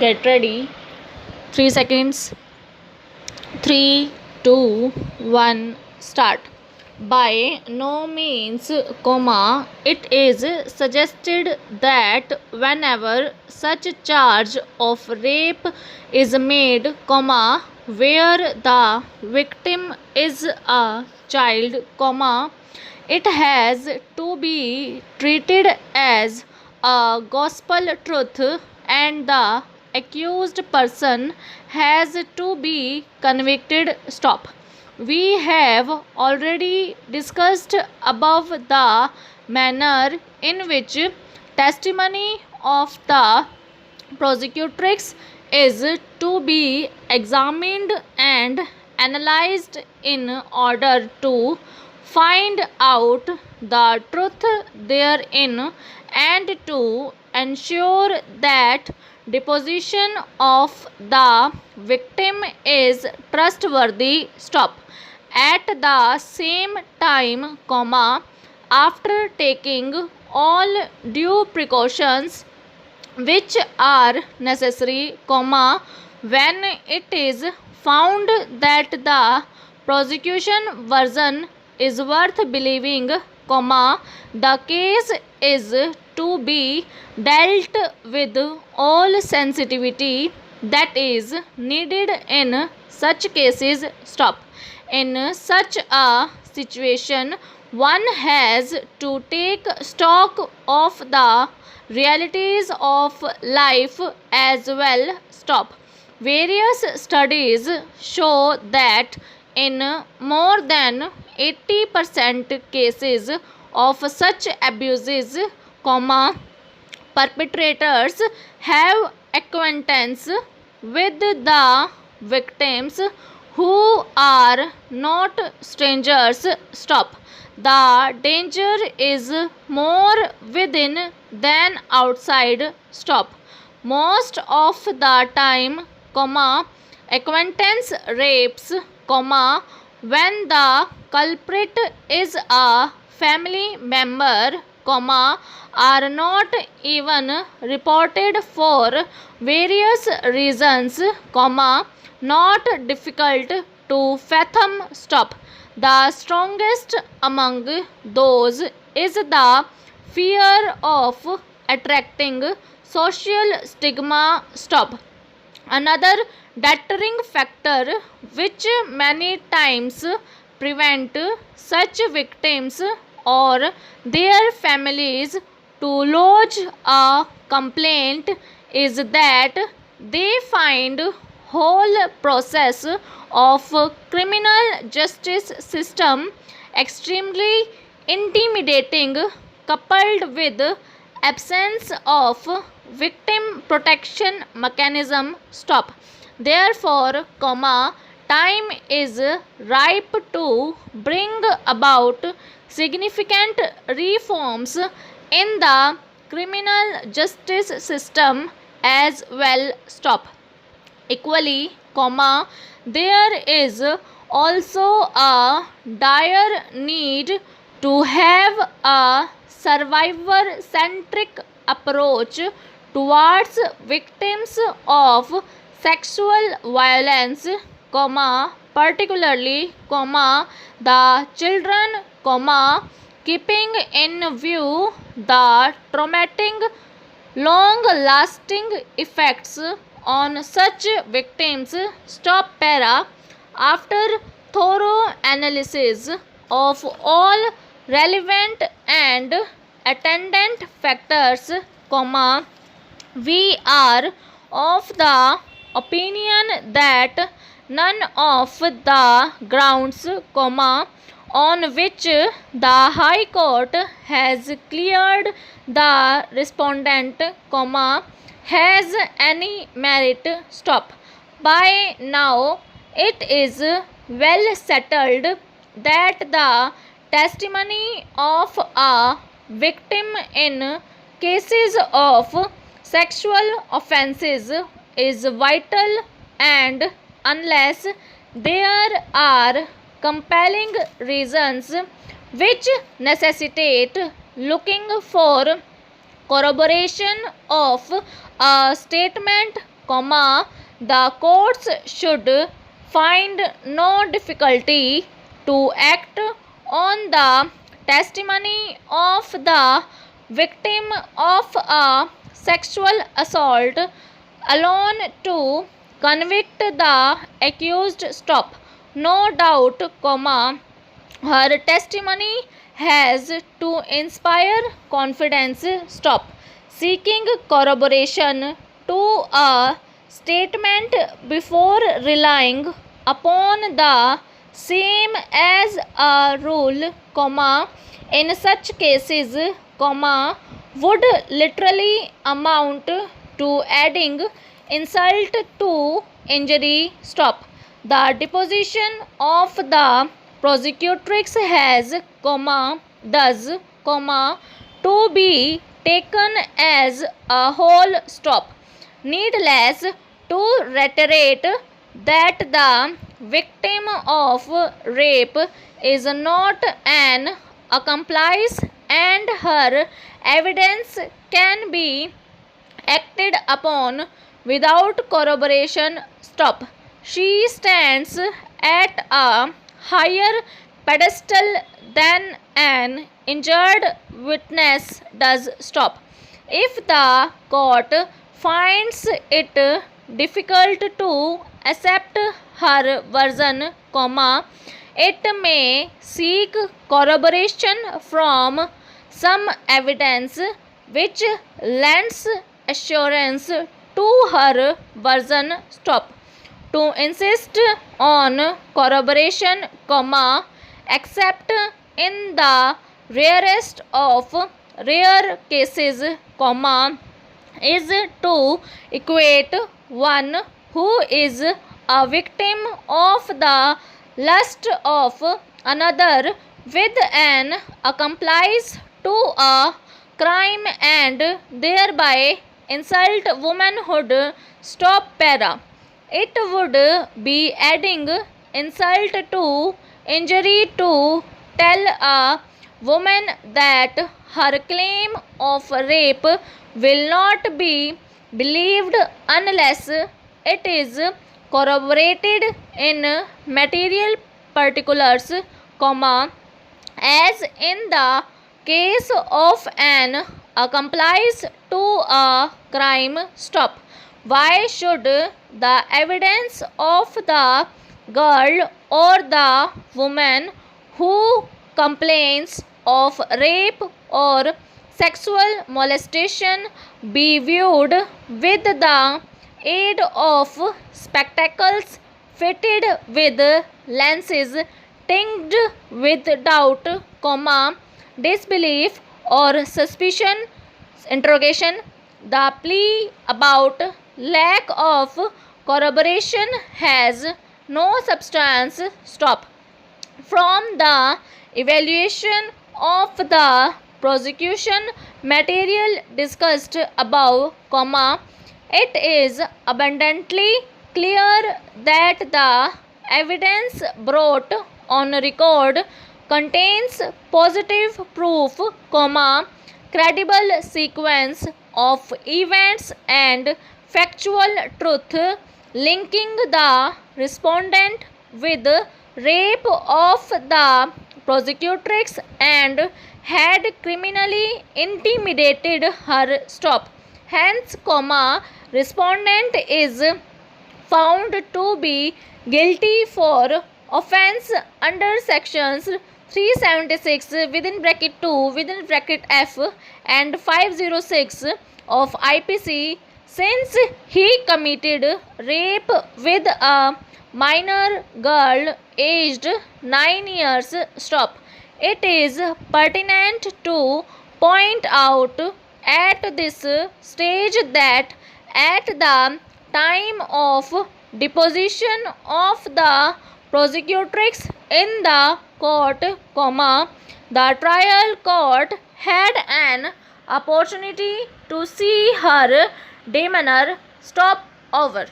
Get ready. 3 seconds. 3, 2, 1, start. By no means, it is suggested that whenever such charge of rape is made, where the victim is a child, it has to be treated as a gospel truth and the accused person has to be convicted. Stop. We have already discussed above the manner in which testimony of the prosecutrix is to be examined and analyzed in order to find out the truth therein and to ensure that deposition of the victim is trustworthy. Stop. At the same time, after taking all due precautions which are necessary, when it is found that the prosecution version is worth believing, the case is to be dealt with all sensitivity that is needed in such cases. Stop. In such a situation, one has to take stock of the realities of life as well. Stop. Various studies show that in more than 80% cases of such abuses, perpetrators have acquaintance with the victims who are not strangers. Stop. The danger is more within than outside. Stop. Most of the time, acquaintance rapes, when the culprit is a family member, are not even reported for various reasons, not difficult to fathom. Stop. The strongest among those is the fear of attracting social stigma. Stop. Another deterring factor which many times prevent such victims or their families to lodge a complaint is that they find whole process of criminal justice system extremely intimidating, coupled with absence of victim protection mechanism. Stop. Therefore, time is ripe to bring about significant reforms in the criminal justice system as well. Stop. Equally, there is also a dire need to have a survivor-centric approach towards victims of sexual violence, particularly, the children, keeping in view the traumatic, long-lasting effects on such victims. Stop. Para. After thorough analysis of all relevant and attendant factors, we are of the opinion that none of the grounds, on which the High Court has cleared the respondent, has any merit. Stop. By now, it is well settled that the testimony of a victim in cases of sexual offences is vital, and unless there are compelling reasons which necessitate looking for corroboration of a statement, the courts should find no difficulty to act on the testimony of the victim of a sexual assault alone to convict the accused. Stop. No doubt, her testimony has to inspire confidence. Stop. Seeking corroboration to a statement before relying upon the same as a rule, in such cases, would literally amount to adding insult to injury. Stop. The deposition of the prosecutrix has, thus, to be taken as a whole. Stop. Needless to reiterate that the victim of rape is not an accomplice and her evidence can be acted upon without corroboration. Stop. She stands at a higher pedestal than an injured witness does. Stop. If the court finds it difficult to accept her version, it may seek corroboration from some evidence which lends assurance to her version. Stop. To insist on corroboration, except in the rarest of rare cases, is to equate one who is a victim of the lust of another with an accomplice to a crime and thereby insult womanhood. Stop. Para. It would be adding insult to injury to tell a woman that her claim of rape will not be believed unless it is corroborated in material particulars, as in the case of an accomplice to a crime. Stop. Why should the evidence of the girl or the woman who complains of rape or sexual molestation be viewed with the aid of spectacles fitted with lenses tinged with doubt, disbelief or suspicion? Interrogation. The plea about lack of corroboration has no substance. Stop. From the evaluation of the prosecution material discussed above, it is abundantly clear that the evidence brought on record contains positive proof, credible sequence of events and factual truth linking the respondent with rape of the prosecutrix and had criminally intimidated her. Stop. Hence, respondent is found to be guilty for offence under sections 376 within bracket 2 within bracket F and 506 of IPC, since he committed rape with a minor girl aged 9 years. Stop. It is pertinent to point out at this stage that at the time of deposition of the prosecutrix in the court, the trial court had an opportunity to see her demeanor. Stop. Over.